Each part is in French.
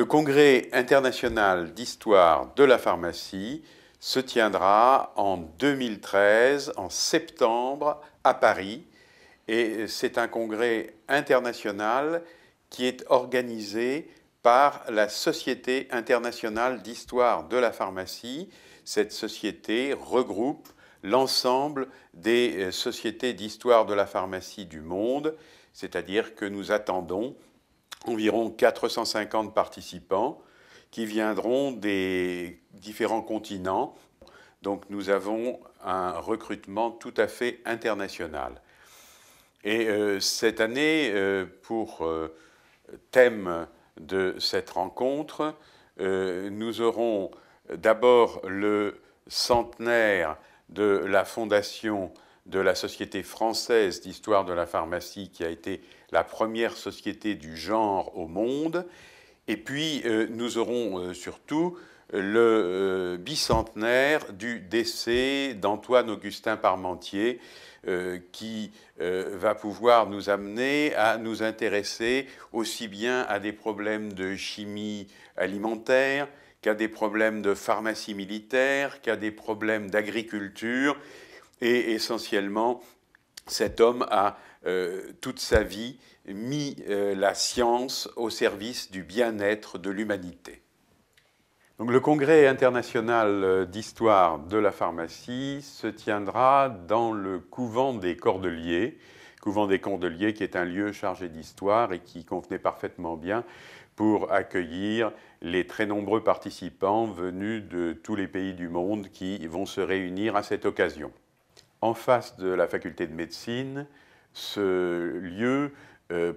congrès international d'histoire de la pharmacie se tiendra en 2013, en septembre, à Paris. Et c'est un congrès international qui est organisé par la Société internationale d'histoire de la pharmacie. Cette société regroupe l'ensemble des sociétés d'histoire de la pharmacie du monde, c'est-à-dire que nous attendons environ 450 participants qui viendront des différents continents. Donc nous avons un recrutement tout à fait international. Et cette année, pour thème de cette rencontre, nous aurons d'abord le centenaire de la fondation de la Société française d'histoire de la pharmacie, qui a été la première société du genre au monde. Et puis, nous aurons surtout le bicentenaire du décès d'Antoine-Augustin Parmentier, qui va pouvoir nous amener à nous intéresser aussi bien à des problèmes de chimie alimentaire qu'à des problèmes de pharmacie militaire, qu'à des problèmes d'agriculture. Et essentiellement, cet homme a toute sa vie mis la science au service du bien-être de l'humanité. Donc, le Congrès international d'histoire de la pharmacie se tiendra dans le couvent des Cordeliers qui est un lieu chargé d'histoire et qui convenait parfaitement bien pour accueillir les très nombreux participants venus de tous les pays du monde qui vont se réunir à cette occasion. En face de la faculté de médecine, ce lieu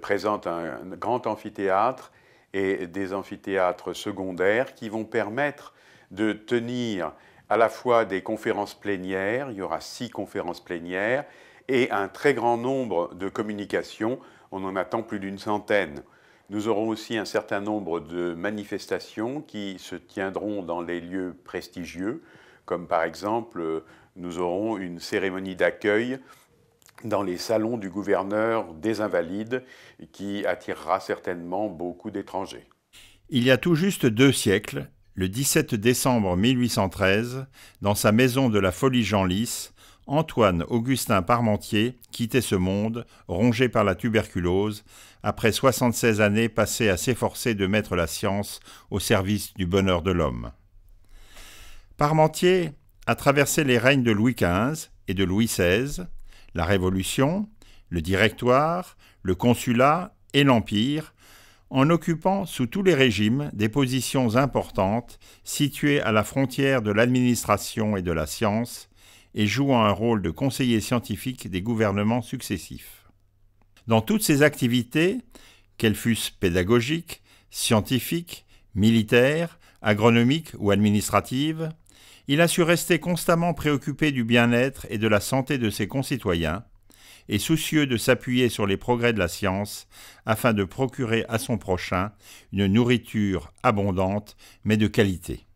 présente un grand amphithéâtre et des amphithéâtres secondaires qui vont permettre de tenir à la fois des conférences plénières, il y aura 6 conférences plénières, et un très grand nombre de communications, on en attend plus d'une centaine. Nous aurons aussi un certain nombre de manifestations qui se tiendront dans les lieux prestigieux, comme par exemple, nous aurons une cérémonie d'accueil dans les salons du gouverneur des Invalides, qui attirera certainement beaucoup d'étrangers. Il y a tout juste 2 siècles, le 17 décembre 1813, dans sa maison de la Folie-Genlis, Antoine-Augustin Parmentier quittait ce monde, rongé par la tuberculose, après 76 années passées à s'efforcer de mettre la science au service du bonheur de l'homme. Parmentier a traversé les règnes de Louis XV et de Louis XVI, la Révolution, le Directoire, le Consulat et l'Empire, en occupant sous tous les régimes des positions importantes situées à la frontière de l'administration et de la science et jouant un rôle de conseiller scientifique des gouvernements successifs. Dans toutes ses activités, qu'elles fussent pédagogiques, scientifiques, militaires, agronomiques ou administratives, il a su rester constamment préoccupé du bien-être et de la santé de ses concitoyens et soucieux de s'appuyer sur les progrès de la science afin de procurer à son prochain une nourriture abondante mais de qualité.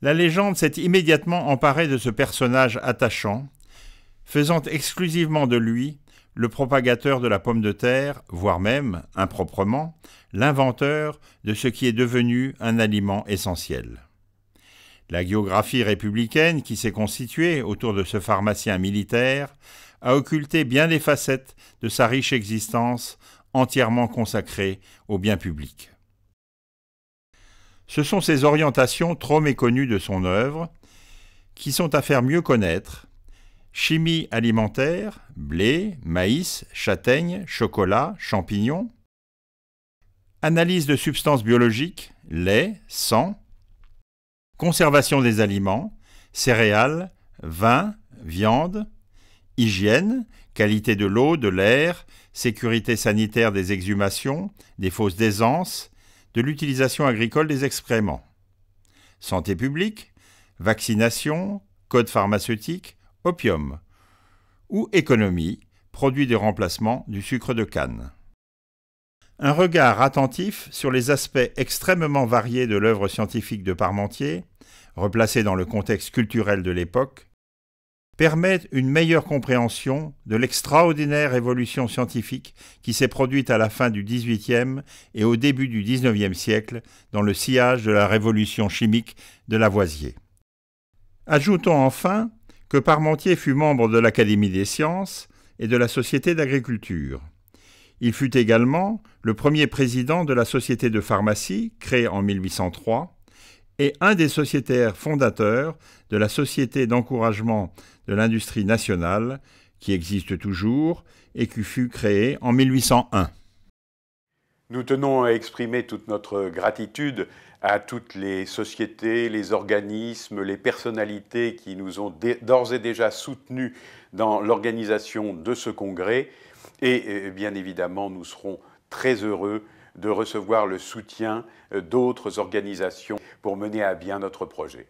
La légende s'est immédiatement emparée de ce personnage attachant, faisant exclusivement de lui le propagateur de la pomme de terre, voire même, improprement, l'inventeur de ce qui est devenu un aliment essentiel. La géographie républicaine qui s'est constituée autour de ce pharmacien militaire a occulté bien des facettes de sa riche existence entièrement consacrée au bien public. Ce sont ces orientations trop méconnues de son œuvre qui sont à faire mieux connaître: chimie alimentaire, blé, maïs, châtaigne, chocolat, champignons, analyse de substances biologiques, lait, sang, conservation des aliments, céréales, vin, viande, hygiène, qualité de l'eau, de l'air, sécurité sanitaire des exhumations, des fosses d'aisance, de l'utilisation agricole des excréments, santé publique, vaccination, code pharmaceutique, opium, ou économie, produit de remplacement du sucre de canne. Un regard attentif sur les aspects extrêmement variés de l'œuvre scientifique de Parmentier, replacée dans le contexte culturel de l'époque, permet une meilleure compréhension de l'extraordinaire évolution scientifique qui s'est produite à la fin du XVIIIe et au début du XIXe siècle dans le sillage de la révolution chimique de Lavoisier. Ajoutons enfin que Parmentier fut membre de l'Académie des sciences et de la Société d'agriculture. Il fut également le premier président de la Société de pharmacie, créée en 1803, et un des sociétaires fondateurs de la Société d'encouragement de l'industrie nationale, qui existe toujours et qui fut créée en 1801. Nous tenons à exprimer toute notre gratitude à toutes les sociétés, les organismes, les personnalités qui nous ont d'ores et déjà soutenus dans l'organisation de ce congrès. Et bien évidemment, nous serons très heureux de recevoir le soutien d'autres organisations pour mener à bien notre projet.